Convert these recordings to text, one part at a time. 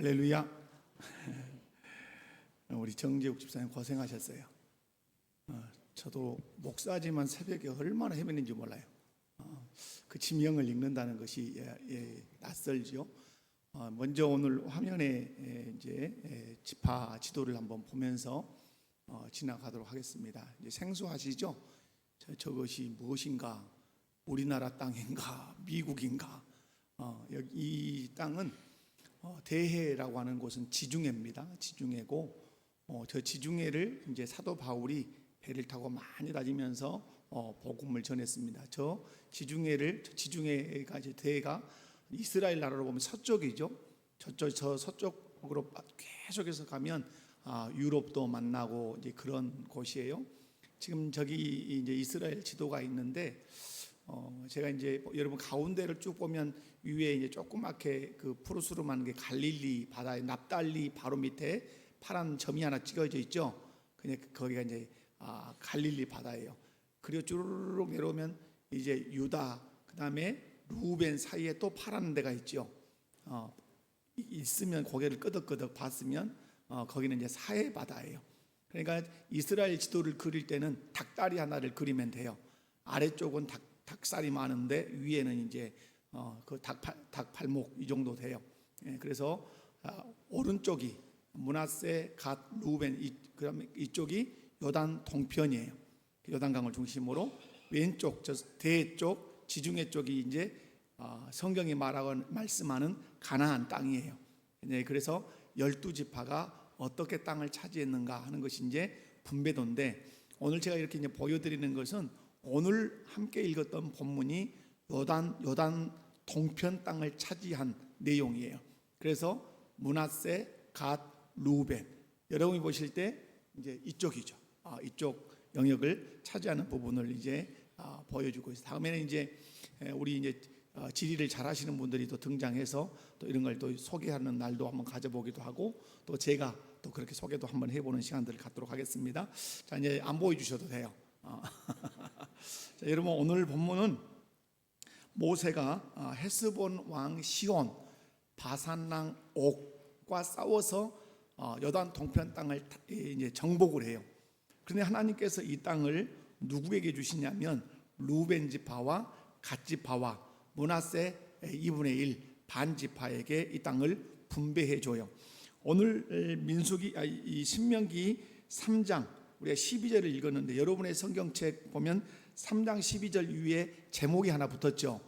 할렐루야. 우리 정재욱 집사님 고생하셨어요. 저도 목사지만 새벽에 얼마나 헤매는지 몰라요. 그 지명을 읽는다는 것이 낯설죠. 먼저 오늘 화면에 이제 지파 지도를 한번 보면서 지나가도록 하겠습니다. 이제 생소하시죠? 저것이 무엇인가? 우리나라 땅인가? 미국인가? 여기 이 땅은 대해라고 하는 곳은 지중해입니다. 지중해고 저 지중해를 이제 사도 바울이 배를 타고 많이 다니면서 복음을 전했습니다. 저 지중해가 이제 대해가 이스라엘 나라로 보면 서쪽이죠. 저 서쪽으로 계속해서 가면 유럽도 만나고 이제 그런 곳이에요. 지금 저기 이제 이스라엘 지도가 있는데 제가 이제 여러분 가운데를 쭉 보면 위에 이제 조그맣게 그 푸르스름한 게 갈릴리 바다의 납달리 바로 밑에 파란 점이 하나 찍어져 있죠. 그냥 거기가 이제 갈릴리 바다예요. 그리고 쭈르륵 내려오면 이제 유다, 그다음에 루벤 사이에 또 파란 데가 있죠. 있으면 고개를 끄덕끄덕 봤으면 거기는 이제 사해 바다예요. 그러니까 이스라엘 지도를 그릴 때는 닭다리 하나를 그리면 돼요. 아래쪽은 닭살이 많은데 위에는 이제 그 닭팔목 이 정도 돼요. 그래서 오른쪽이 므낫세, 갓, 루벤, 그다음에 이쪽이 요단 동편이에요. 요단강을 중심으로 왼쪽 저 대쪽 지중해 쪽이 이제 성경이 말씀하는 가나안 땅이에요. 그래서 12지파가 어떻게 땅을 차지했는가 하는 것이 이제 분배도인데, 오늘 제가 이렇게 이제 보여드리는 것은 오늘 함께 읽었던 본문이 요단 동편 땅을 차지한 내용이에요. 그래서 므낫세, 갓, 루벤, 여러분이 보실 때 이제 이쪽이죠. 이쪽 영역을 차지하는 부분을 이제 보여주고 있어요. 다음에는 이제 우리 이제 지리를 잘 하시는 분들이 또 등장해서 또 이런 걸 또 소개하는 날도 한번 가져보기도 하고, 또 제가 또 그렇게 소개도 한번 해보는 시간들을 갖도록 하겠습니다. 자, 이제 안 보여주셔도 돼요. 자, 여러분 오늘 본문은 모세가 헤스본 왕 시온, 바산랑 옥과 싸워서 요단 동편 땅을 이제 정복을 해요. 그런데 하나님께서 이 땅을 누구에게 주시냐면 루벤 지파와 갓 지파와 므낫세 2분의 1 반 지파에게 이 땅을 분배해 줘요. 오늘 이 신명기 3장 우리가 12절을 읽었는데, 여러분의 성경책 보면 3장 12절 위에 제목이 하나 붙었죠.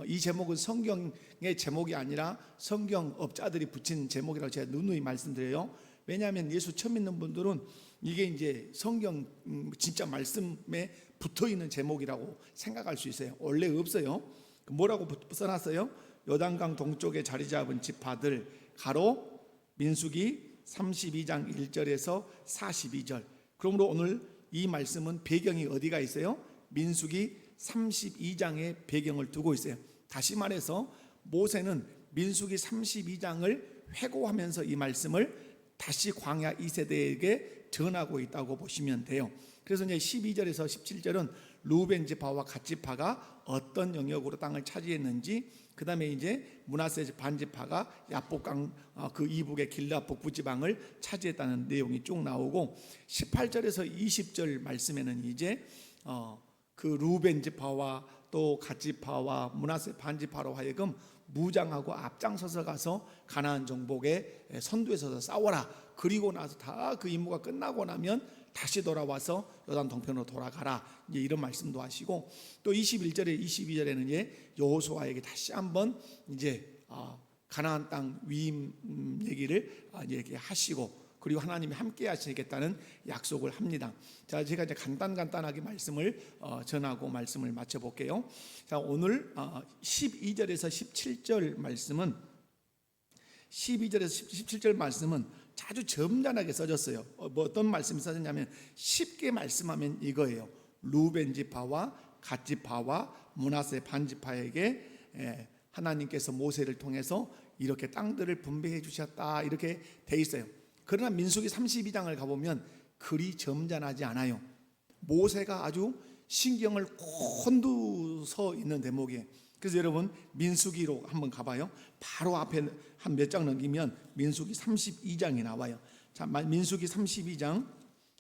이 제목은 성경의 제목이 아니라 성경업자들이 붙인 제목이라고 제가 누누이 말씀드려요. 왜냐하면 예수 처음 믿는 분들은 이게 이제 성경 진짜 말씀에 붙어있는 제목이라고 생각할 수 있어요. 원래 없어요. 뭐라고 써놨어요? 요단강 동쪽에 자리 잡은 지파들 가로 민수기 32장 1절에서 42절. 그러므로 오늘 이 말씀은 배경이 어디가 있어요? 민수기 32장의 배경을 두고 있어요. 다시 말해서 모세는 민수기 32장을 회고하면서 이 말씀을 다시 광야 2세대에게 전하고 있다고 보시면 돼요. 그래서 이제 12절에서 17절은 루벤 지파와 갓 지파가 어떤 영역으로 땅을 차지했는지, 그 다음에 이제 므낫세 반 지파가 야복강 그 이북의 길앗 북부 지방을 차지했다는 내용이 쭉 나오고, 18절에서 20절 말씀에는 이제 그 루벤 지파와 또 갓 지파와 므낫세 반 지파로 하여금 무장하고 앞장서서 가서 가나안 정복에 선두에 서서 싸워라. 그리고 나서 다 그 임무가 끝나고 나면 다시 돌아와서 요단 동편으로 돌아가라. 이제 이런 말씀도 하시고, 또 21절에 22절에는 이제 여호수아에게 다시 한번 이제 가나안 땅 위임 얘기를 이렇게 하시고, 그리고 하나님이 함께 하시겠다는 약속을 합니다. 자, 제가 이제 간단하게 말씀을 전하고 말씀을 마쳐 볼게요. 자, 오늘 12절에서 17절 말씀은 12절에서 17절 말씀은 아주 점잖하게 써졌어요. 어떤 말씀이 써졌냐면 쉽게 말씀하면 이거예요. 루벤 지파와 갓 지파와 므낫세 반 지파에게 하나님께서 모세를 통해서 이렇게 땅들을 분배해 주셨다, 이렇게 돼 있어요. 그러나 민수기 32장을 가보면 그리 점잖하지 않아요. 모세가 아주 신경을 곤두서 있는 대목이에요. 그래서 여러분 민수기로 한번 가봐요. 바로 앞에 한 몇 장 넘기면 민수기 32장이 나와요. 자, 민수기 32장.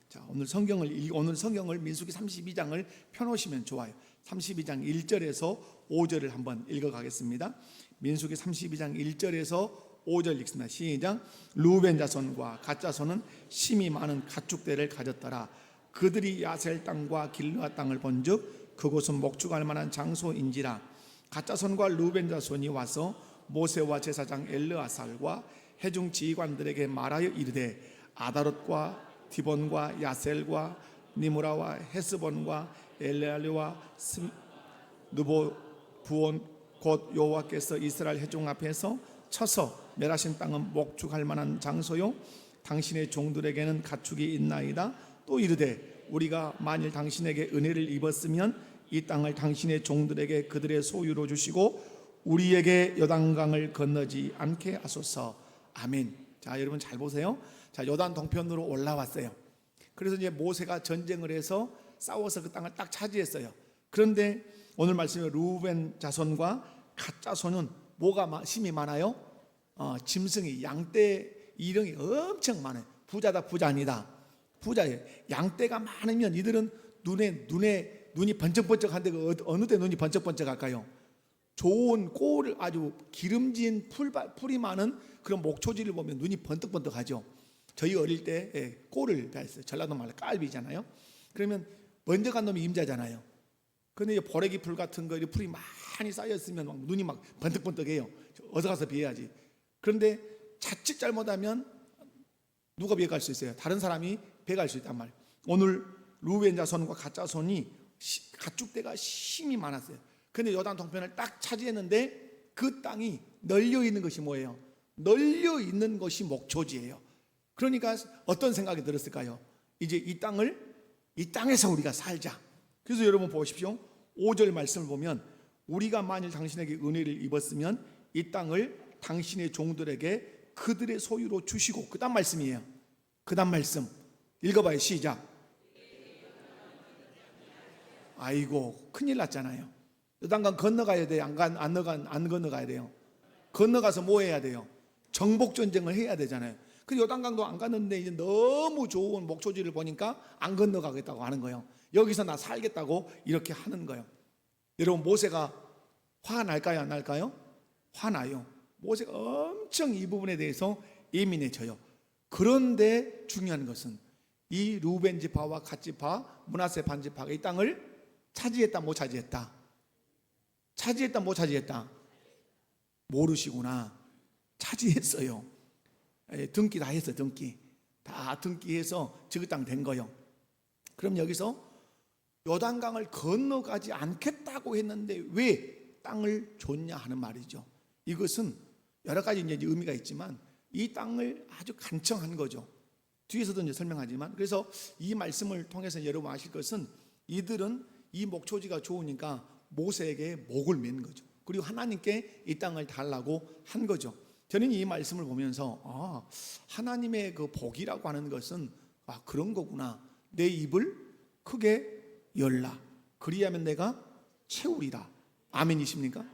자, 오늘 성경을 민수기 32장을 펴놓으시면 좋아요. 32장 1절에서 5절을 한번 읽어가겠습니다. 민수기 32장 1절에서 5절 읽습니다. 시작. 루벤 자손과 갓 자손은 심이 많은 가축대를 가졌더라. 그들이 야셀 땅과 길르앗 땅을 본즉 그곳은 목축할 만한 장소인지라. 갓 자손과 루벤 자손이 와서 모세와 제사장 엘르아살과 회중 지휘관들에게 말하여 이르되 아다롯과 디본과 야셀과 니무라와 헤스본과 엘레알리와 느보 부온 곧 여호와께서 이스라엘 회중 앞에서 쳐서 멸하신 땅은 목축할 만한 장소요 당신의 종들에게는 가축이 있나이다. 또 이르되 우리가 만일 당신에게 은혜를 입었으면 이 땅을 당신의 종들에게 그들의 소유로 주시고 우리에게 요단강을 건너지 않게 하소서. 아멘. 자, 여러분 잘 보세요. 자, 요단 동편으로 올라왔어요. 그래서 이제 모세가 전쟁을 해서 싸워서 그 땅을 딱 차지했어요. 그런데 오늘 말씀에 루벤 자손과 갓 자손은 뭐가 힘이 많아요? 짐승이 양떼 이령이 엄청 많아요. 부자다 부자 아니다. 부자예요. 양떼가 많으면 이들은 눈이 번쩍번쩍한데 어느 때 눈이 번쩍번쩍할까요? 좋은 꼴 아주 기름진 풀이 많은 그런 목초지를 보면 눈이 번뜩번뜩하죠. 저희 어릴 때 꼴을 배웠어요. 전라도 말로 깔비잖아요. 그러면 먼저 간 놈이 임자잖아요. 그런데 보래기 풀 같은 거 풀이 많이 쌓였으면 막 눈이 막 번뜩번뜩해요. 어서 가서 비해야지. 그런데 자칫 잘못하면 누가 비해갈 수 있어요? 다른 사람이 비해갈 수 있단 말이에요. 오늘 루벤 자손과 갓 자손이 가축대가 힘이 많았어요. 그런데 요단 동편을 딱 차지했는데 그 땅이 널려 있는 것이 뭐예요? 널려 있는 것이 목초지예요. 그러니까 어떤 생각이 들었을까요? 이제 이 땅에서 우리가 살자. 그래서 여러분 보십시오. 5절 말씀을 보면 우리가 만일 당신에게 은혜를 입었으면 이 땅을 당신의 종들에게 그들의 소유로 주시고, 그 다음 말씀이에요. 그 다음 말씀 읽어봐요. 시작. 아이고 큰일 났잖아요. 요단강 건너가야 돼요? 안 건너가야 돼요? 건너가서 뭐 해야 돼요? 정복전쟁을 해야 되잖아요. 근데 요단강도 안 갔는데 이제 너무 좋은 목초지를 보니까 안 건너가겠다고 하는 거예요. 여기서 나 살겠다고 이렇게 하는 거예요. 여러분 모세가 화가 날까요? 안 날까요? 화나요. 모세가 엄청 이 부분에 대해서 예민해져요. 그런데 중요한 것은 이 루벤 지파와 갓 지파, 므낫세 반 지파가 이 땅을 차지했다 못 차지했다? 차지했다 못 차지했다? 모르시구나. 차지했어요. 등기 다 했어요. 등기 다 등기해서 저그 땅 된 거예요. 그럼 여기서 요단강을 건너가지 않겠다고 했는데 왜 땅을 줬냐 하는 말이죠. 이것은 여러 가지 이제 의미가 있지만 이 땅을 아주 간청한 거죠. 뒤에서도 이제 설명하지만, 그래서 이 말씀을 통해서 여러분 아실 것은 이들은 이 목초지가 좋으니까 모세에게 목을 맨 거죠. 그리고 하나님께 이 땅을 달라고 한 거죠. 저는 이 말씀을 보면서 하나님의 그 복이라고 하는 것은 그런 거구나. 내 입을 크게 열라. 그리하면 내가 채우리라. 아멘이십니까?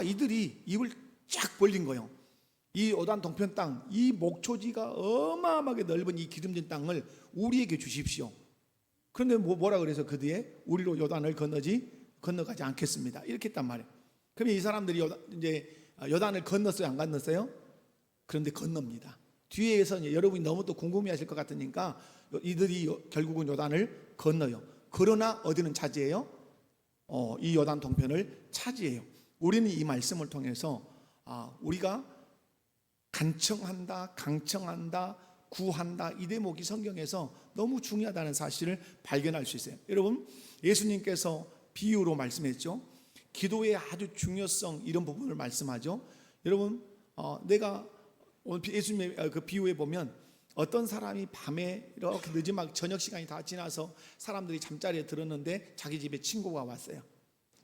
이들이 입을 쫙 벌린 거예요. 이 요단 동편 땅, 이 목초지가 어마어마하게 넓은 이 기름진 땅을 우리에게 주십시오. 그런데 뭐라 그래서 그 뒤에 우리로 요단을 건너가지 않겠습니다. 이렇게 했단 말이에요. 그러면 이 사람들이 요단을 건넜어요? 안 건넜어요? 그런데 건넙니다. 뒤에서 이제 여러분이 너무 또 궁금해하실 것 같으니까 이들이 결국은 요단을 건너요. 그러나 어디는 차지해요? 이 요단 동편을 차지해요. 우리는 이 말씀을 통해서 우리가 간청한다, 강청한다, 구한다, 이 대목이 성경에서 너무 중요하다는 사실을 발견할 수 있어요. 여러분, 예수님께서 비유로 말씀했죠. 기도의 아주 중요성, 이런 부분을 말씀하죠. 여러분, 내가 오늘 예수님의 그 비유에 보면 어떤 사람이 밤에 이렇게 늦은 저녁 시간이 다 지나서 사람들이 잠자리에 들었는데 자기 집에 친구가 왔어요.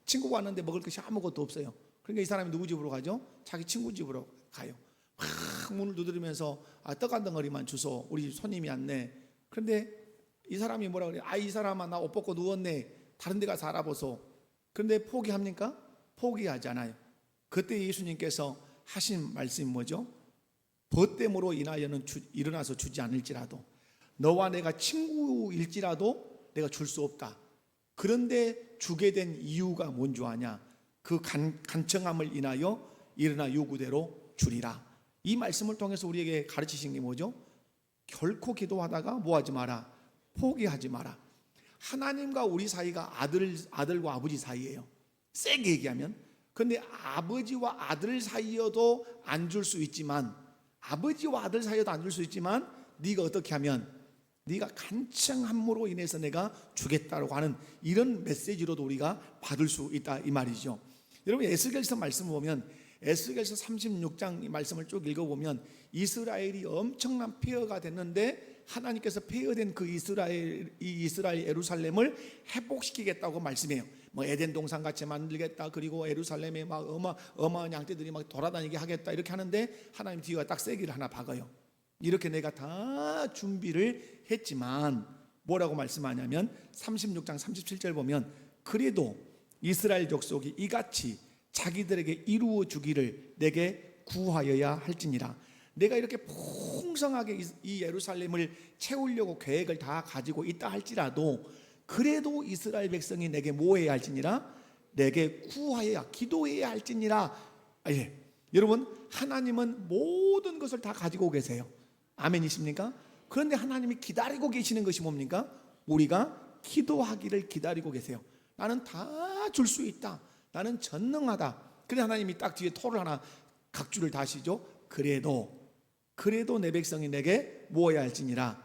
친구가 왔는데 먹을 것이 아무것도 없어요. 그러니까 이 사람이 누구 집으로 가죠? 자기 친구 집으로 가요. 막 문을 두드리면서 떡 한 덩어리만 주소. 우리 손님이 왔네. 그런데 이 사람이 뭐라 그래요? 이 사람아 나 옷 벗고 누웠네. 다른 데 가서 알아보소. 그런데 포기합니까? 포기하지 않아요. 그때 예수님께서 하신 말씀이 뭐죠? 벗됨으로 인하여는 일어나서 주지 않을지라도, 너와 내가 친구일지라도 내가 줄 수 없다. 그런데 주게 된 이유가 뭔 줄 아냐? 그 간청함을 인하여 일어나 요구대로 주리라. 이 말씀을 통해서 우리에게 가르치신 게 뭐죠? 결코 기도하다가 뭐하지 마라, 포기하지 마라. 하나님과 우리 사이가 아들과 아버지 사이예요. 세게 얘기하면. 근데 아버지와 아들 사이여도 안 줄 수 있지만, 아버지와 아들 사이여도 안 줄 수 있지만, 네가 어떻게 하면, 네가 간청함으로 인해서 내가 주겠다고 하는 이런 메시지로도 우리가 받을 수 있다, 이 말이죠. 여러분, 에스겔서 말씀을 보면, 에스겔서 36장 이 말씀을 쭉 읽어보면 이스라엘이 엄청난 폐허가 됐는데 하나님께서 폐허된 그 이스라엘 예루살렘을 회복시키겠다고 말씀해요. 뭐 에덴 동산 같이 만들겠다, 그리고 예루살렘에 막 어마어마한 양떼들이 막 돌아다니게 하겠다, 이렇게 하는데 하나님 뒤가 딱 세기를 하나 박아요. 이렇게 내가 다 준비를 했지만 뭐라고 말씀하냐면 36장 37절 보면, 그래도 이스라엘 족속이 이같이 자기들에게 이루어 주기를 내게 구하여야 할지니라. 내가 이렇게 풍성하게 이 예루살렘을 채우려고 계획을 다 가지고 있다 할지라도, 그래도 이스라엘 백성이 내게 뭐 해야 할지니라? 내게 구하여야, 기도해야 할지니라. 예. 여러분, 하나님은 모든 것을 다 가지고 계세요. 아멘이십니까? 그런데 하나님이 기다리고 계시는 것이 뭡니까? 우리가 기도하기를 기다리고 계세요. 나는 다 줄 수 있다, 나는 전능하다. 그래 하나님이 딱 뒤에 토를 하나 각주를 다시죠. 그래도 내 백성이 내게 모아야 할지니라,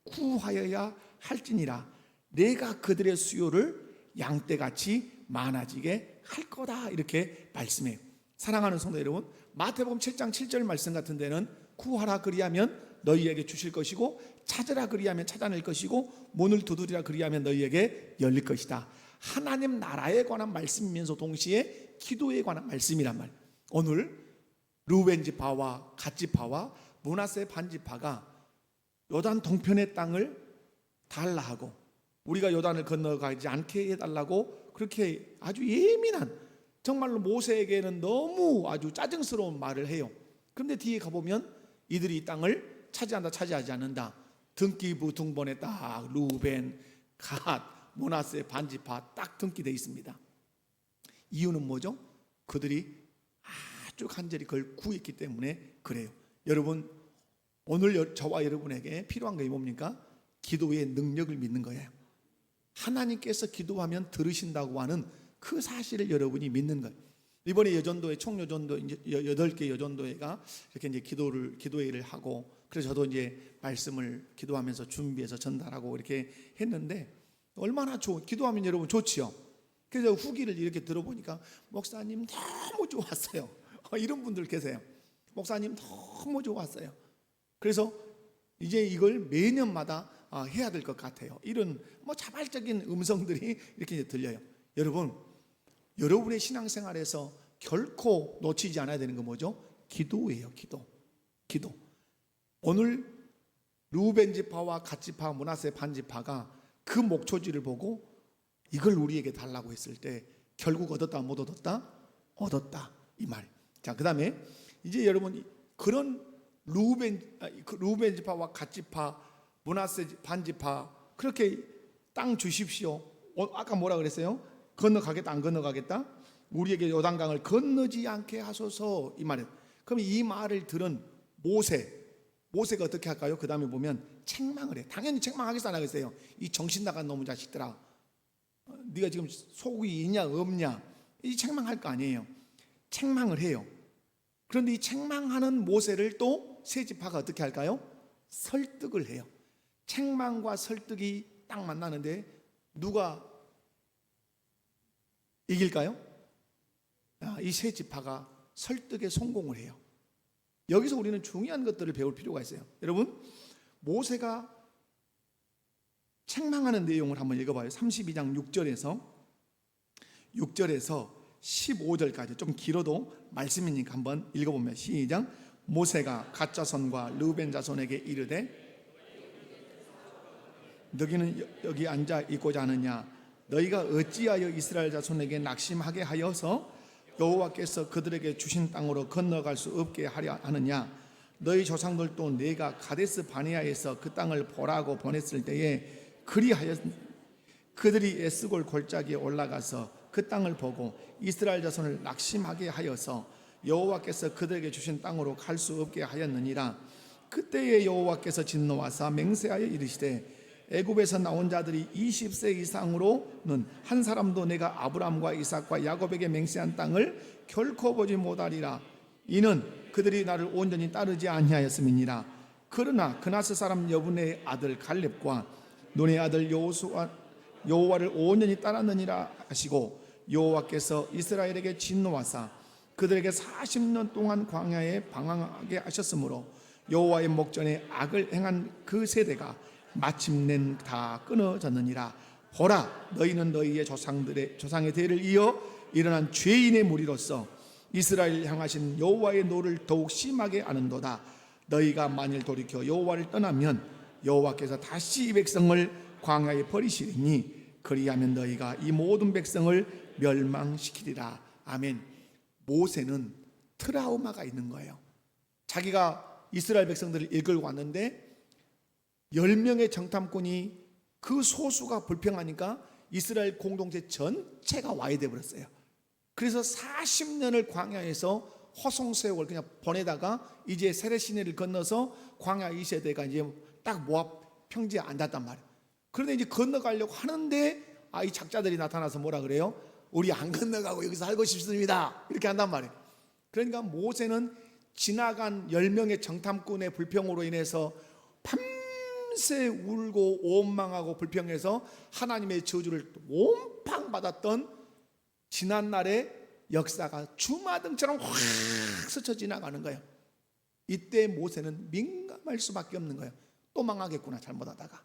구하여야 할지니라. 내가 그들의 수요를 양떼같이 많아지게 할 거다, 이렇게 말씀해요. 사랑하는 성도 여러분, 마태복음 7장 7절 말씀 같은 데는 구하라 그리하면 너희에게 주실 것이고, 찾으라 그리하면 찾아낼 것이고, 문을 두드리라 그리하면 너희에게 열릴 것이다. 하나님 나라에 관한 말씀이면서 동시에 기도에 관한 말씀이란 말. 오늘 르우벤 지파와 갓 지파와 므낫세 반 지파가 요단 동편의 땅을 달라 하고, 우리가 요단을 건너가지 않게 해달라고 그렇게 아주 예민한, 정말로 모세에게는 너무 아주 짜증스러운 말을 해요. 그런데 뒤에 가보면 이들이 이 땅을 차지하지 않는다. 등기부등본에 딱 르우벤, 갓, 므낫세 반 지파 딱 등기되어 있습니다. 이유는 뭐죠? 그들이 아주 간절히 그걸 구했기 때문에 그래요. 여러분, 오늘 저와 여러분에게 필요한 게 뭡니까? 기도의 능력을 믿는 거예요. 하나님께서 기도하면 들으신다고 하는 그 사실을 여러분이 믿는 거예요. 이번에 여전도회 총여전도 이제 8개 여전도회가 이렇게 이제 기도회를 하고, 그래서 저도 이제 말씀을 기도하면서 준비해서 전달하고 이렇게 했는데, 얼마나 기도하면 여러분 좋지요. 그래서 후기를 이렇게 들어보니까 목사님 너무 좋았어요. 이런 분들 계세요. 목사님 너무 좋았어요. 그래서 이제 이걸 매년마다 해야 될 것 같아요. 이런 뭐 자발적인 음성들이 이렇게 들려요. 여러분, 여러분의 신앙생활에서 결코 놓치지 않아야 되는 건 뭐죠? 기도예요. 기도. 오늘 르우벤 지파와 갓 지파, 므낫세 반 지파가 그 목초지를 보고 이걸 우리에게 달라고 했을 때 결국 얻었다 못 얻었다? 얻었다, 이 말. 자, 그 다음에 이제 여러분, 그런 르우벤 지파와 갓 지파, 므낫세 반 지파 그렇게 땅 주십시오. 아까 뭐라 그랬어요? 건너가겠다, 안 건너가겠다? 우리에게 요단강을 건너지 않게 하소서, 이 말이에요. 그럼 이 말을 들은 모세가 어떻게 할까요? 그 다음에 보면 책망을 해. 당연히 책망하겠어, 안 하겠어요? 이 정신 나간 놈의 자식들아, 네가 지금 속이 있냐 없냐, 이 책망할 거 아니에요. 책망을 해요. 그런데 이 책망하는 모세를 또 세 지파가 어떻게 할까요? 설득을 해요. 책망과 설득이 딱 만나는데 누가 이길까요? 이 세 지파가 설득에 성공을 해요. 여기서 우리는 중요한 것들을 배울 필요가 있어요. 여러분, 모세가 책망하는 내용을 한번 읽어봐요. 32장 6절에서 15절까지 좀 길어도 말씀이니까 한번 읽어보면 시작. 모세가 갓 자손과 르우벤 자손에게 이르되 너희는 여기 앉아 있고자 하느냐? 너희가 어찌하여 이스라엘 자손에게 낙심하게 하여서 여호와께서 그들에게 주신 땅으로 건너갈 수 없게 하려 하느냐? 너희 조상들도 내가 가데스 바네아에서 그 땅을 보라고 보냈을 때에 그리하였. 그들이 에스골 골짜기에 올라가서 그 땅을 보고 이스라엘 자손을 낙심하게 하여서 여호와께서 그들에게 주신 땅으로 갈 수 없게 하였느니라. 그때에 여호와께서 진노하사 맹세하여 이르시되 애굽에서 나온 자들이 20세 이상으로는 한 사람도 내가 아브라함과 이삭과 야곱에게 맹세한 땅을 결코 보지 못하리라. 이는 그들이 나를 온전히 따르지 아니하였음이니라. 그러나 그나스 사람 여분의 아들 갈렙과 눈의 아들 여호와를 온전히 따랐느니라 하시고, 여호와께서 이스라엘에게 진노하사 그들에게 40년 동안 광야에 방황하게 하셨으므로 여호와의 목전에 악을 행한 그 세대가 마침내 다 끊어졌느니라. 보라, 너희는 너희의 조상의 대를 이어 일어난 죄인의 무리로서 이스라엘 향하신 여호와의 노를 더욱 심하게 아는도다. 너희가 만일 돌이켜 여호와를 떠나면 여호와께서 다시 이 백성을 광야에 버리시리니 그리하면 너희가 이 모든 백성을 멸망시키리라. 아멘. 모세는 트라우마가 있는 거예요. 자기가 이스라엘 백성들을 이끌고 왔는데 10명의 정탐꾼이 그 소수가 불평하니까 이스라엘 공동체 전체가 와야 되어버렸어요. 그래서 40년을 광야에서 허송세월을 그냥 보내다가 이제 세례 시내를 건너서 광야 2세대가 이제 딱 모압 평지에 앉았단 말이에요. 그런데 이제 건너가려고 하는데 이 작자들이 나타나서 뭐라 그래요? 우리 안 건너가고 여기서 살고 싶습니다, 이렇게 한단 말이에요. 그러니까 모세는 지나간 10명의 정탐꾼의 불평으로 인해서 밤새 울고 원망하고 불평해서 하나님의 저주를 몸빵 받았던 지난날의 역사가 주마등처럼 확 스쳐 지나가는 거예요. 이때 모세는 민감할 수밖에 없는 거예요. 또 망하겠구나, 잘못하다가.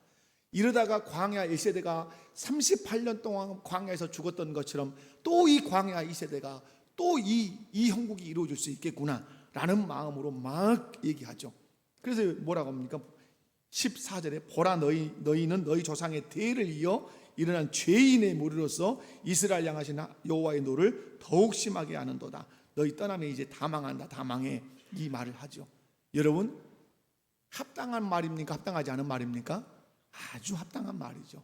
이러다가 광야 1세대가 38년 동안 광야에서 죽었던 것처럼 또 이 광야 2세대가 또 이 형국이 이루어질 수 있겠구나 라는 마음으로 막 얘기하죠. 그래서 뭐라고 합니까? 14절에 보라, 너희는 너희 조상의 대를 이어 일어난 죄인의 무리로서 이스라엘 향하신 여호와의 노를 더욱 심하게 하는도다. 너희 떠나면 이제 다 망한다, 다 망해, 이 말을 하죠. 여러분, 합당한 말입니까? 합당하지 않은 말입니까? 아주 합당한 말이죠.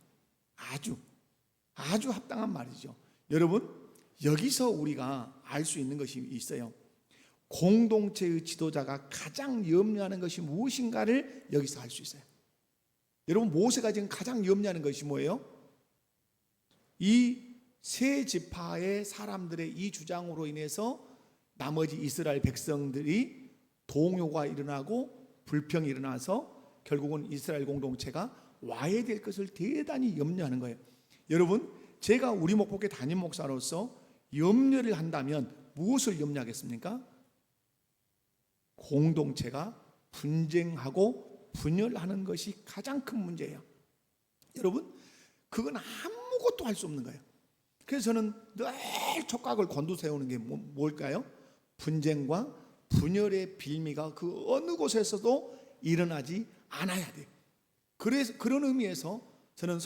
아주 합당한 말이죠. 여러분, 여기서 우리가 알 수 있는 것이 있어요. 공동체의 지도자가 가장 염려하는 것이 무엇인가를 여기서 알 수 있어요. 여러분, 모세가 지금 가장 염려하는 것이 뭐예요? 이 세 지파의 사람들의 이 주장으로 인해서 나머지 이스라엘 백성들이 동요가 일어나고 불평이 일어나서 결국은 이스라엘 공동체가 와야 될 것을 대단히 염려하는 거예요. 여러분, 제가 우리 목복의 담임 목사로서 염려를 한다면 무엇을 염려하겠습니까? 공동체가 분쟁하고 분열하는 것이 가장 큰 문제예요. 여러분, 그건 아무것도 할 수 없는 거예요. 그래서 저는 늘 촉각을 곤두세우는 게 뭘까요? 분쟁과 분열의 빌미가 그 어느 곳에서도 일어나지 않아야 돼요. 그래서 그런 의미에서 저는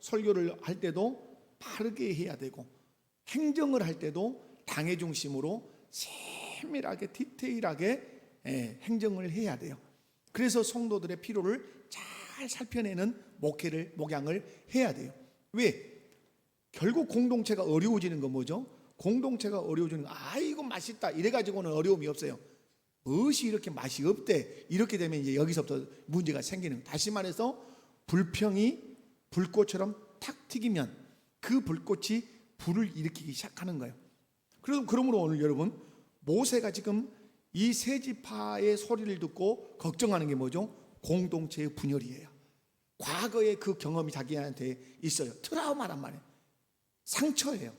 설교를 할 때도 바르게 해야 되고, 행정을 할 때도 당의 중심으로 세밀하게 디테일하게 행정을 해야 돼요. 그래서 성도들의 필요를 잘 살펴내는 목양을 해야 돼요. 왜? 결국 공동체가 어려워지는 건 뭐죠? 공동체가 어려워지는 건 이거 맛있다 이래가지고는 어려움이 없어요. 무엇이 이렇게 맛이 없대, 이렇게 되면 이제 여기서부터 문제가 생기는. 다시 말해서 불평이 불꽃처럼 탁 튀기면 그 불꽃이 불을 일으키기 시작하는 거예요. 그러므로 오늘 여러분, 모세가 지금 이 세 지파의 소리를 듣고 걱정하는 게 뭐죠? 공동체의 분열이에요. 과거의 그 경험이 자기한테 있어요. 트라우마란 말이에요. 상처예요.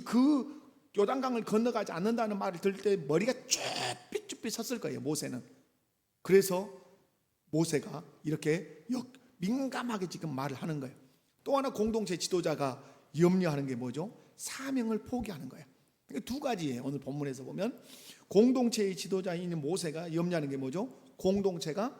그 요단강을 건너가지 않는다는 말을 들을 때 머리가 쭈삣쭈삣 섰을 거예요, 모세는. 그래서 모세가 이렇게 민감하게 지금 말을 하는 거예요. 또 하나 공동체 지도자가 염려하는 게 뭐죠? 사명을 포기하는 거예요. 두 가지예요. 오늘 본문에서 보면 공동체의 지도자인 모세가 염려하는 게 뭐죠? 공동체가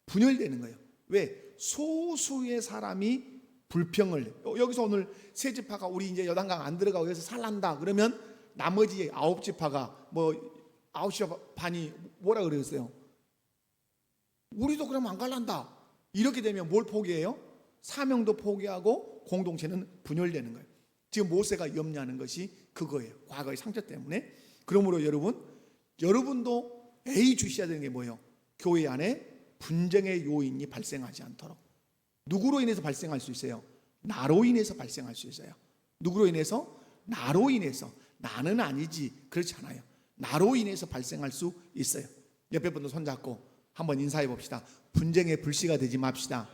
분열되는 거예요. 왜? 소수의 사람이 불평을, 여기서 오늘 세 지파가 우리 이제 요단강 안 들어가고 여기서 살란다 그러면 나머지 9지파가 뭐 9시 반이 뭐라 그랬어요? 우리도 그러면 안 갈란다. 이렇게 되면 뭘 포기해요? 사명도 포기하고 공동체는 분열되는 거예요. 지금 모세가 염려하는 것이 그거예요. 과거의 상처 때문에. 그러므로 여러분도 주셔야 되는 게 뭐예요? 교회 안에 분쟁의 요인이 발생하지 않도록. 누구로 인해서 발생할 수 있어요? 나로 인해서 발생할 수 있어요. 누구로 인해서? 나로 인해서. 나는 아니지. 그렇지 않아요. 나로 인해서 발생할 수 있어요. 옆에 분도 손잡고 한번 인사해 봅시다. 분쟁의 불씨가 되지 맙시다.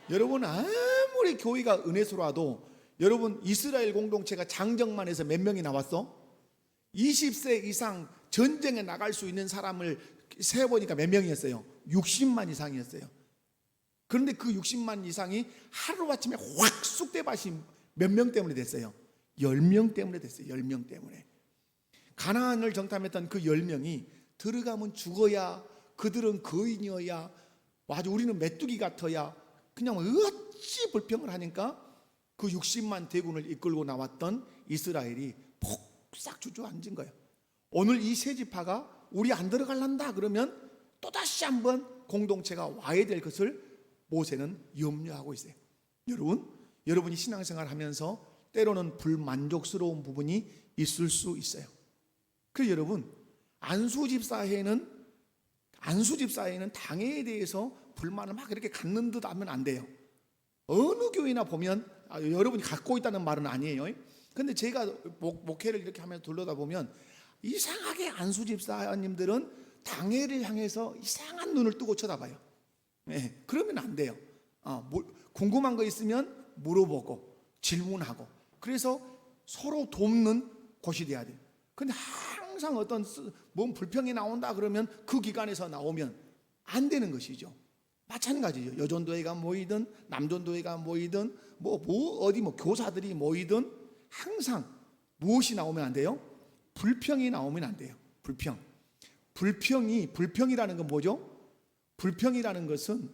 여러분, 아무리 교회가 은혜스러워도 여러분, 이스라엘 공동체가 장정만 해서 몇 명이 나왔어? 20세 이상 전쟁에 나갈 수 있는 사람을 세어보니까 몇 명이었어요? 60만 이상이었어요. 그런데 그 60만 이상이 하루아침에 확 쑥대밭이 몇 명 때문에 됐어요? 10명 때문에 됐어요. 10명 때문에. 가나안을 정탐했던 그 10명이 들어가면 죽어야, 그들은 거인이어야, 아주 우리는 메뚜기 같아야, 그냥 어찌 불평을 하니까 그 60만 대군을 이끌고 나왔던 이스라엘이 폭삭 주저앉은 거예요. 오늘 이 세 지파가 우리 안 들어갈란다 그러면 또다시 한번 공동체가 와야 될 것을 모세는 염려하고 있어요. 여러분이 신앙생활 하면서 때로는 불만족스러운 부분이 있을 수 있어요. 그래서 여러분, 안수집사회는 당회에 대해서 불만을 막 이렇게 갖는 듯 하면 안 돼요. 어느 교회나 보면 여러분이 갖고 있다는 말은 아니에요. 근데 제가 목회를 이렇게 하면서 둘러다 보면 이상하게 안수집사님들은 당회를 향해서 이상한 눈을 뜨고 쳐다봐요. 네, 그러면 안 돼요. 궁금한 거 있으면 물어보고 질문하고, 그래서 서로 돕는 곳이 돼야 돼요. 근데 항상 어떤 뭔 불평이 나온다 그러면 그 기관에서 나오면 안 되는 것이죠. 마찬가지죠. 여전도회가 모이든 남전도회가 모이든 어디 교사들이 모이든 항상 무엇이 나오면 안 돼요? 불평이 나오면 안 돼요. 불평이라는 건 뭐죠? 불평이라는 것은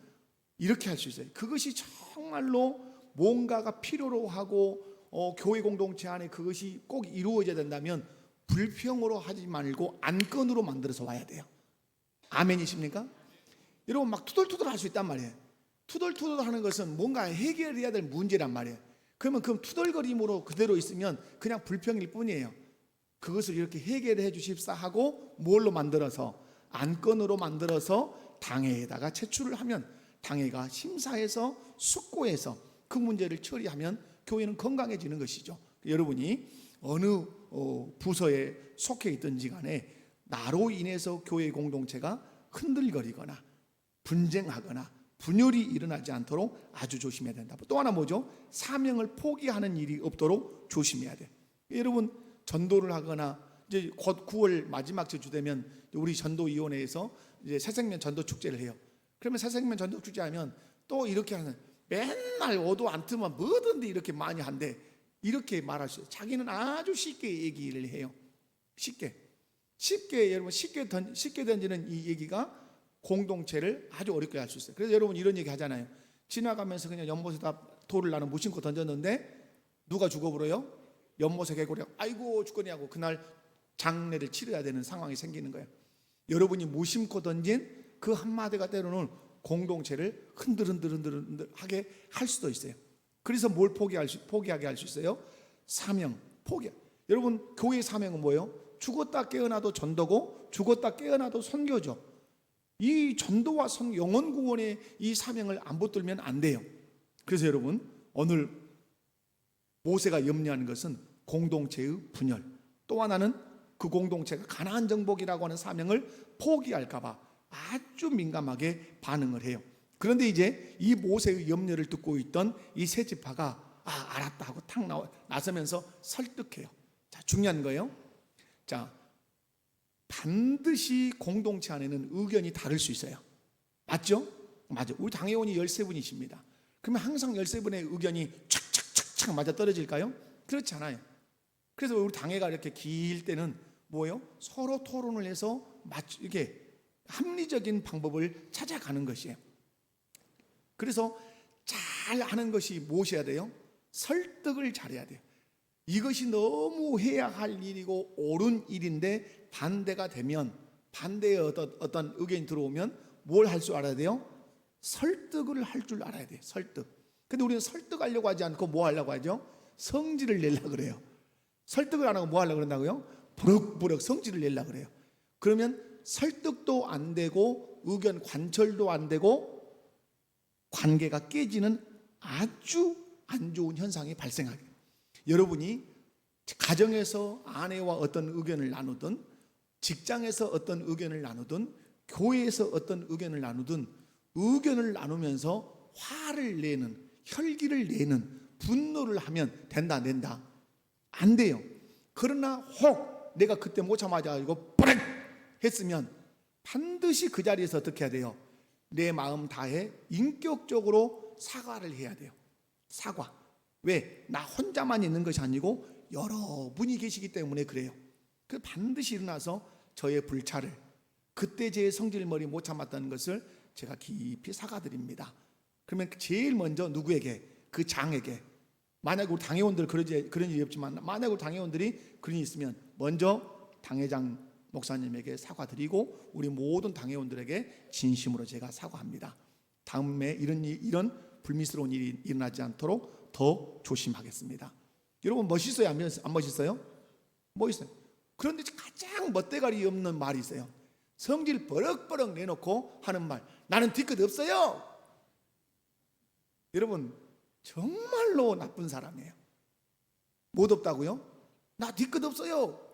이렇게 할 수 있어요. 그것이 정말로 뭔가가 필요로 하고 교회 공동체 안에 그것이 꼭 이루어져야 된다면 불평으로 하지 말고 안건으로 만들어서 와야 돼요. 아멘이십니까? 여러분, 막 투덜투덜 할 수 있단 말이에요. 투덜투덜 하는 것은 뭔가 해결해야 될 문제란 말이에요. 그러면 그 투덜거림으로 그대로 있으면 그냥 불평일 뿐이에요. 그것을 이렇게 해결해 주십사 하고 뭘로 만들어서, 안건으로 만들어서 당회에다가 제출을 하면 당회가 심사해서 숙고해서 그 문제를 처리하면 교회는 건강해지는 것이죠. 여러분이 어느 부서에 속해 있든지 간에 나로 인해서 교회 공동체가 흔들거리거나 분쟁하거나 분열이 일어나지 않도록 아주 조심해야 된다. 또 하나 뭐죠? 사명을 포기하는 일이 없도록 조심해야 돼. 여러분, 전도를 하거나 이제 곧 9월 마지막 주 되면 우리 전도위원회에서 이제 새생명 전도 축제를 해요. 그러면 새생명 전도 축제 하면 또 이렇게 하는, 맨날 오도 안 트면 뭐든지 이렇게 많이 한대. 이렇게 말할 수 있어요. 자기는 아주 쉽게 얘기를 해요. 쉽게 여러분, 쉽게 던지는 이 얘기가 공동체를 아주 어렵게 할 수 있어요. 그래서 여러분 이런 얘기 하잖아요. 지나가면서 그냥 연못에다 돌을 나는 무심코 던졌는데 누가 죽어버려요? 연못에 개구리, 아이고 죽겠냐고 그날 장례를 치러야 되는 상황이 생기는 거예요. 여러분이 무심코 던진 그 한마디가 때로는 공동체를 흔들흔들하게 할 수도 있어요. 그래서 뭘 포기하게 할 수 있어요? 사명 포기. 여러분, 교회의 사명은 뭐예요? 죽었다 깨어나도 전도고 죽었다 깨어나도 선교죠. 이 전도와 영혼 구원의 이 사명을 안 붙들면 안 돼요. 그래서 여러분, 오늘 모세가 염려하는 것은 공동체의 분열, 또 하나는 그 공동체가 가나안 정복이라고 하는 사명을 포기할까 봐 아주 민감하게 반응을 해요. 그런데 이제 이 모세의 염려를 듣고 있던 이 세 지파가 알았다 하고 탁 나서면서 설득해요. 자, 중요한 거예요. 자, 반드시 공동체 안에는 의견이 다를 수 있어요. 맞죠? 맞아요. 우리 당회원이 13분이십니다. 그러면 항상 13분의 의견이 착착착착 맞아 떨어질까요? 그렇지 않아요. 그래서 우리 당회가 이렇게 길 때는 뭐예요? 서로 토론을 해서 이렇게 합리적인 방법을 찾아가는 것이에요. 그래서 잘 하는 것이 무엇이어야 돼요? 설득을 잘해야 돼요. 이것이 너무 해야 할 일이고 옳은 일인데 반대가 되면, 반대의 어떤 의견이 들어오면 뭘 할 줄 알아야 돼요? 설득을 할 줄 알아야 돼요. 설득. 근데 우리는 설득하려고 하지 않고 뭐 하려고 하죠? 성질을 내려고 그래요. 설득을 안 하고 뭐 하려고 그런다고요? 부럭부럭 성질을 내려고 그래요. 그러면 설득도 안 되고 의견 관철도 안 되고 관계가 깨지는 아주 안 좋은 현상이 발생하게 돼요. 여러분이 가정에서 아내와 어떤 의견을 나누든, 직장에서 어떤 의견을 나누든, 교회에서 어떤 의견을 나누든, 의견을 나누면서 화를 내는, 혈기를 내는, 분노를 하면 된다 안 된다? 안 돼요. 그러나 혹 내가 그때 못 참아가지고 뿌렉 했으면 반드시 그 자리에서 어떻게 해야 돼요? 내 마음 다해 인격적으로 사과를 해야 돼요. 사과. 왜? 나 혼자만 있는 것이 아니고 여러분이 계시기 때문에 그래요. 그 반드시 일어나서 저의 불찰을, 그때 제 성질머리 못 참았다는 것을 제가 깊이 사과드립니다. 그러면 제일 먼저 누구에게? 그 장에게. 만약 우리 당회원들 그런 일이 없지만 만약 우리 당회원들이 그런 일이 있으면 먼저 당회장 목사님에게 사과드리고 우리 모든 당회원들에게 진심으로 제가 사과합니다. 다음에 이런 불미스러운 일이 일어나지 않도록 더 조심하겠습니다. 여러분 멋있어요? 안 멋있어요? 멋있어요. 그런데 가장 멋대가리 없는 말이 있어요. 성질 버럭버럭 내놓고 하는 말. 나는 뒤끝 없어요. 여러분 정말로 나쁜 사람이에요. 못 없다고요? 나 뒤끝 없어요.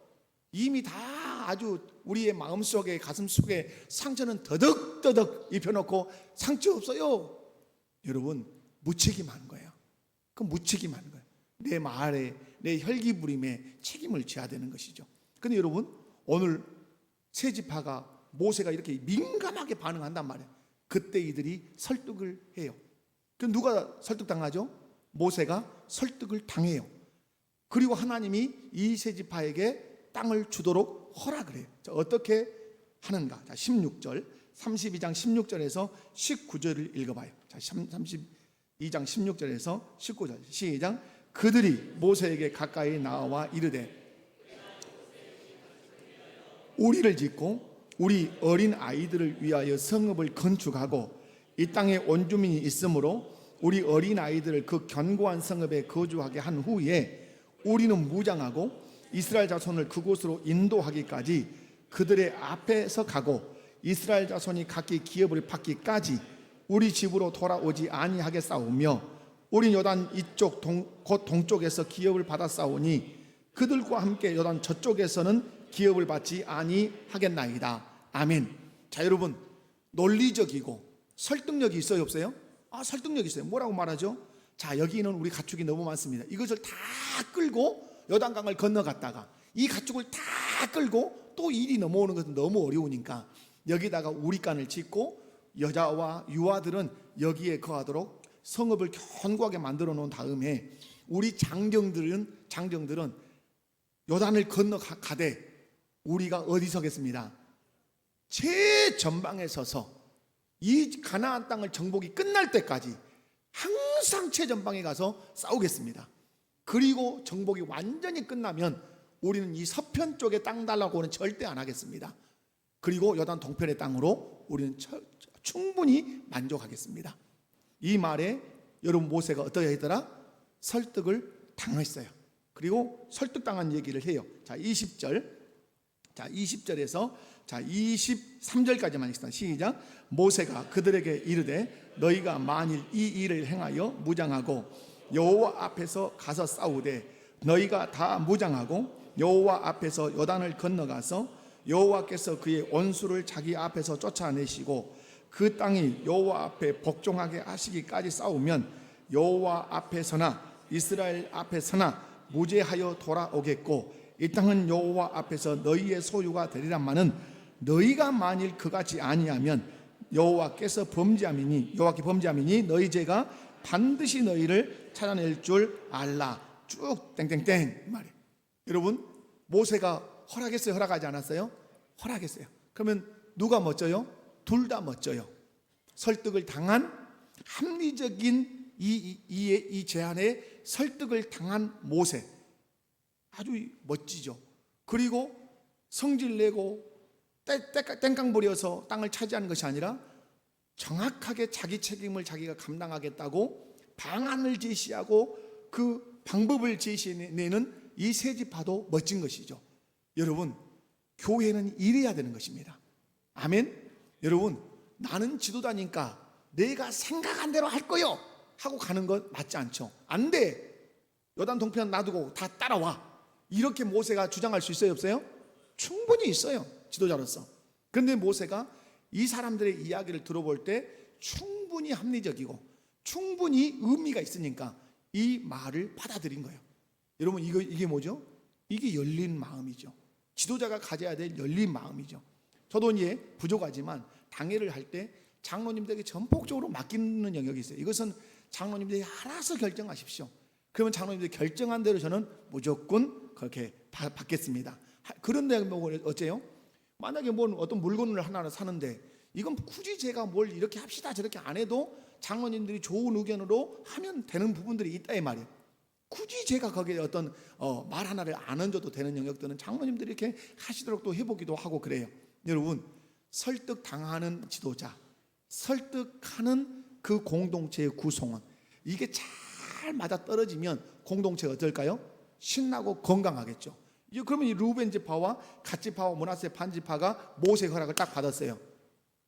이미 다 아주 우리의 마음속에 가슴속에 상처는 더덕더덕 입혀놓고 상처 없어요. 여러분 무책임한 거예요. 그 무책임한 거예요. 내 말에, 내 혈기부림에 책임을 져야 되는 것이죠. 근데 여러분 오늘 세 지파가 모세가 이렇게 민감하게 반응한단 말이에요. 그때 이들이 설득을 해요. 그럼 누가 설득당하죠? 모세가 설득을 당해요. 그리고 하나님이 이 세 지파에게 땅을 주도록 허락을 해요. 자, 어떻게 하는가? 자, 16절, 32장 16절에서 19절을 읽어봐요. 자, 32장 16절에서 19절 시작. 그들이 모세에게 가까이 나와 이르되 우리를 짓고 우리 어린 아이들을 위하여 성읍을 건축하고 이 땅에 원주민이 있으므로 우리 어린 아이들을 그 견고한 성읍에 거주하게 한 후에 우리는 무장하고 이스라엘 자손을 그곳으로 인도하기까지 그들의 앞에서 가고 이스라엘 자손이 각기 기업을 받기까지 우리 집으로 돌아오지 아니하겠사오며 우리 요단 이쪽 곧 동쪽에서 기업을 받아 싸우니 그들과 함께 요단 저쪽에서는 기업을 받지 아니하겠나이다. 아멘. 자, 여러분 논리적이고 설득력이 있어요 없어요? 설득력 있어요. 뭐라고 말하죠? 자, 여기는 우리 가축이 너무 많습니다. 이것을 다 끌고 요단강을 건너갔다가 이 가축을 다 끌고 또 일이 넘어오는 것은 너무 어려우니까 여기다가 우리간을 짓고 여자와 유아들은 여기에 거하도록 성읍을 견고하게 만들어 놓은 다음에 우리 장정들은 요단을 건너가되 우리가 어디 서겠습니다? 최전방에 서서 이 가나안 땅을 정복이 끝날 때까지 항상 최전방에 가서 싸우겠습니다. 그리고 정복이 완전히 끝나면 우리는 이 서편 쪽에 땅 달라고는 절대 안 하겠습니다. 그리고 요단 동편의 땅으로 우리는 충분히 만족하겠습니다. 이 말에 여러분 모세가 어떻게 했더라? 설득을 당했어요. 그리고 설득당한 얘기를 해요. 자, 20절. 자, 20절에서 자, 23절까지만 읽습니다. 시작. 모세가 그들에게 이르되 너희가 만일 이 일을 행하여 무장하고 여호와 앞에서 가서 싸우되 너희가 다 무장하고 여호와 앞에서 요단을 건너가서 여호와께서 그의 원수를 자기 앞에서 쫓아내시고 그 땅이 여호와 앞에 복종하게 하시기까지 싸우면 여호와 앞에서나 이스라엘 앞에서나 무죄하여 돌아오겠고 이 땅은 여호와 앞에서 너희의 소유가 되리라마는 너희가 만일 그같이 아니하면 여호와께서 범죄함이니 너희 죄가 반드시 너희를 찾아낼 줄 알라. 쭉 땡땡땡 말이에요. 여러분 모세가 허락했어요? 허락하지 않았어요? 허락했어요. 그러면 누가 멋져요? 둘 다 멋져요. 설득을 당한 합리적인 이 제안에 설득을 당한 모세, 아주 멋지죠. 그리고 성질 내고 땡깡 부려서 땅을 차지하는 것이 아니라 정확하게 자기 책임을 자기가 감당하겠다고 방안을 제시하고 그 방법을 제시해내는 이 세 지파도 멋진 것이죠. 여러분, 교회는 이래야 되는 것입니다. 아멘. 여러분, 나는 지도자니까 내가 생각한 대로 할 거요 하고 가는 것 맞지 않죠. 안 돼. 요단 동편 놔두고 다 따라와. 이렇게 모세가 주장할 수 있어요, 없어요? 충분히 있어요, 지도자로서. 그런데 모세가 이 사람들의 이야기를 들어볼 때 충분히 합리적이고 충분히 의미가 있으니까 이 말을 받아들인 거예요. 여러분, 이게 뭐죠? 이게 열린 마음이죠. 지도자가 가져야 될 열린 마음이죠. 저도 이제 부족하지만 당회를 할 때 장로님들에게 전폭적으로 맡기는 영역이 있어요. 이것은 장로님들이 알아서 결정하십시오. 그러면 장로님들이 결정한 대로 저는 무조건 그렇게 받겠습니다. 그런데 뭐 어째요? 만약에 어떤 물건을 하나 사는데 이건 굳이 제가 뭘 이렇게 합시다 저렇게 안 해도 장로님들이 좋은 의견으로 하면 되는 부분들이 있다 이 말이에요. 굳이 제가 거기에 어떤 말 하나를 안 얹어도 되는 영역들은 장로님들이 이렇게 하시도록 또 해보기도 하고 그래요. 여러분, 설득당하는 지도자, 설득하는 그 공동체의 구성원, 이게 잘 맞아떨어지면 공동체가 어떨까요? 신나고 건강하겠죠. 그러면 이 루벤 지파와 갓 지파와 므낫세 반 지파가 모세 허락을 딱 받았어요.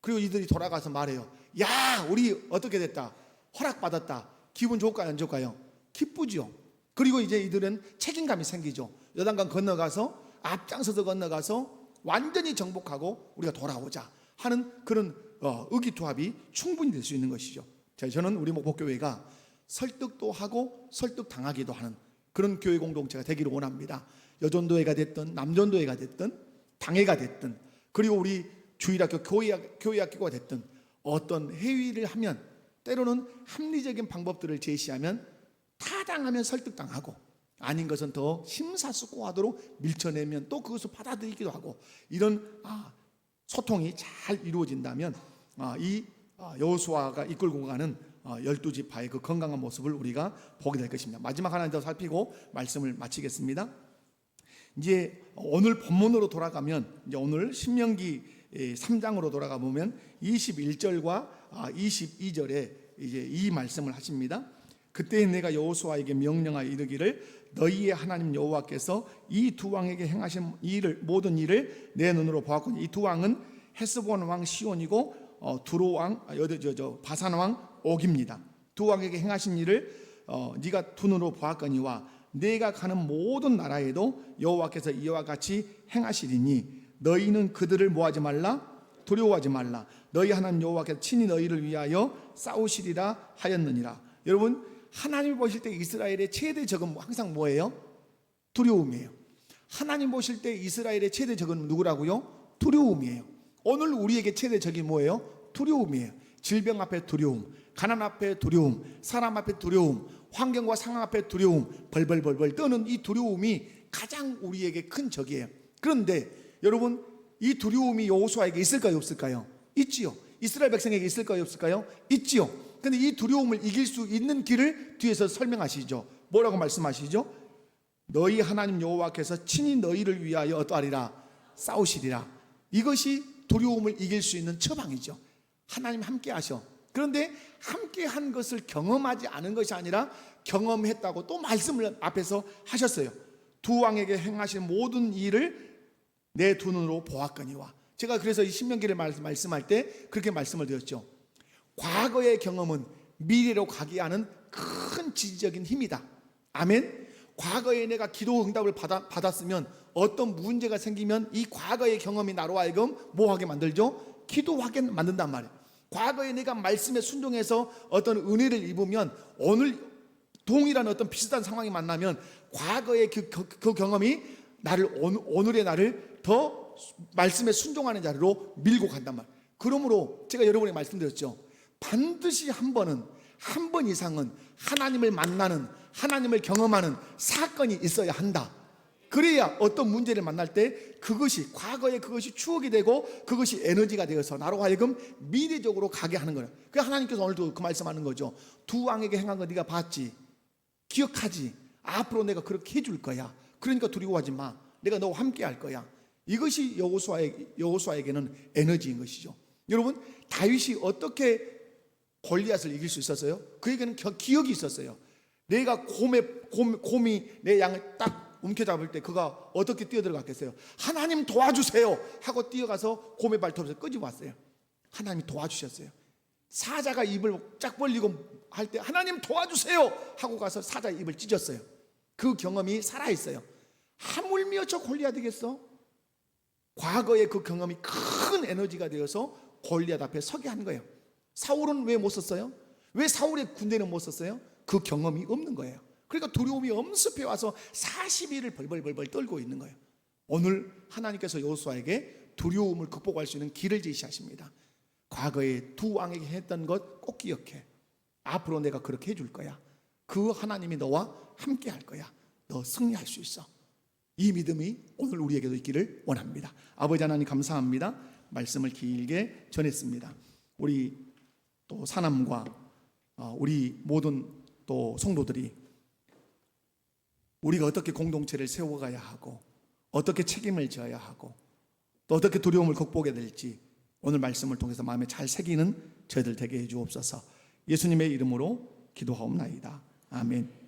그리고 이들이 돌아가서 말해요. 야, 우리 어떻게 됐다? 허락받았다. 기분 좋을까요, 안 좋을까요? 기쁘죠. 그리고 이제 이들은 책임감이 생기죠. 요단강 건너가서 앞장서서 건너가서 완전히 정복하고 우리가 돌아오자 하는 그런 의기투합이 충분히 될 수 있는 것이죠. 저는 우리 목포교회가 설득도 하고 설득당하기도 하는 그런 교회 공동체가 되기를 원합니다. 여전도회가 됐든 남전도회가 됐든 당회가 됐든 그리고 우리 주일학교 교회학교가 됐든 어떤 회의를 하면 때로는 합리적인 방법들을 제시하면 타당하면 설득당하고 아닌 것은 더 심사숙고하도록 밀쳐내면 또 그것을 받아들이기도 하고 이런 소통이 잘 이루어진다면 이 여호수아가 이끌고 가는 12지파의 그 건강한 모습을 우리가 보게 될 것입니다. 마지막 하나 더 살피고 말씀을 마치겠습니다. 이제 오늘 본문으로 돌아가면 이제 오늘 신명기 3장으로 돌아가 보면 21절과 22절에 이제 이 말씀을 하십니다. 그때 내가 여호수아에게 명령하여 이르기를 너희의 하나님 여호와께서 이 두 왕에게 행하신 모든 일을 내 눈으로 보았거니 이 두 왕은 헤스본 왕 시온이고 두로 왕 바산 왕 옥입니다. 두 왕에게 행하신 일을 네가 두 눈으로 보았거니와 내가 가는 모든 나라에도 여호와께서 이와 같이 행하시리니 너희는 그들을 뭐하지 말라 두려워하지 말라 너희 하나님 여호와께서 친히 너희를 위하여 싸우시리라 하였느니라. 여러분, 하나님이 보실 때 이스라엘의 최대 적은 항상 뭐예요? 두려움이에요. 하나님 보실 때 이스라엘의 최대 적은 누구라고요? 두려움이에요. 오늘 우리에게 최대 적이 뭐예요? 두려움이에요. 질병 앞에 두려움, 가난 앞에 두려움, 사람 앞에 두려움, 환경과 상황 앞에 두려움, 벌벌벌벌 떠는 이 두려움이 가장 우리에게 큰 적이에요. 그런데 여러분, 이 두려움이 여호수아에게 있을까요, 없을까요? 있지요. 이스라엘 백성에게 있을까요, 없을까요? 있지요. 근데 이 두려움을 이길 수 있는 길을 뒤에서 설명하시죠. 뭐라고 말씀하시죠? 너희 하나님 여호와께서 친히 너희를 위하여 어떠하리라? 싸우시리라. 이것이 두려움을 이길 수 있는 처방이죠. 하나님 함께 하셔. 그런데 함께 한 것을 경험하지 않은 것이 아니라 경험했다고 또 말씀을 앞에서 하셨어요. 두 왕에게 행하신 모든 일을 내 두 눈으로 보았거니와. 제가 그래서 이 신명기를 말씀할 때 그렇게 말씀을 드렸죠. 과거의 경험은 미래로 가게 하는 큰 지지적인 힘이다. 아멘. 과거에 내가 기도 응답을 받았으면 어떤 문제가 생기면 이 과거의 경험이 나로 하여금 뭐하게 만들죠? 기도하게 만든단 말이에요. 과거에 내가 말씀에 순종해서 어떤 은혜를 입으면 오늘 동일한 어떤 비슷한 상황이 만나면 과거의 그 경험이 오늘의 나를 더 말씀에 순종하는 자리로 밀고 간단 말이에요. 그러므로 제가 여러분에게 말씀드렸죠. 반드시 한 번 이상은 하나님을 만나는, 하나님을 경험하는 사건이 있어야 한다. 그래야 어떤 문제를 만날 때 그것이 과거의 그것이 추억이 되고 그것이 에너지가 되어서 나로 하여금 미래적으로 가게 하는 거예요. 그래서 하나님께서 오늘도 그 말씀하는 거죠. 두 왕에게 행한 거 네가 봤지, 기억하지, 앞으로 내가 그렇게 해줄 거야. 그러니까 두려워하지 마. 내가 너와 함께 할 거야. 이것이 여호수아에게는 에너지인 것이죠. 여러분, 다윗이 어떻게 골리앗을 이길 수 있었어요? 그에게는 기억이 있었어요. 내가 곰이 내 양을 딱 움켜잡을 때 그가 어떻게 뛰어들어갔겠어요? 하나님 도와주세요 하고 뛰어가서 곰의 발톱에서 끄집어왔어요. 하나님이 도와주셨어요. 사자가 입을 쫙 벌리고 할 때 하나님 도와주세요 하고 가서 사자 입을 찢었어요. 그 경험이 살아있어요. 하물며 저 골리앗이겠어? 과거의 그 경험이 큰 에너지가 되어서 골리앗 앞에 서게 한 거예요. 사울은 왜 못 썼어요? 왜 사울의 군대는 못 썼어요? 그 경험이 없는 거예요. 그러니까 두려움이 엄습해 와서 40일을 벌벌 떨고 있는 거예요. 오늘 하나님께서 여호수아에게 두려움을 극복할 수 있는 길을 제시하십니다. 과거에 두 왕에게 했던 것 꼭 기억해. 앞으로 내가 그렇게 해줄 거야. 그 하나님이 너와 함께 할 거야. 너 승리할 수 있어. 이 믿음이 오늘 우리에게도 있기를 원합니다. 아버지 하나님 감사합니다. 말씀을 길게 전했습니다. 우리 또 사남과 우리 모든 또 성도들이 우리가 어떻게 공동체를 세워가야 하고 어떻게 책임을 져야 하고 또 어떻게 두려움을 극복해야 될지 오늘 말씀을 통해서 마음에 잘 새기는 저희들 되게 해 주옵소서. 예수님의 이름으로 기도하옵나이다. 아멘.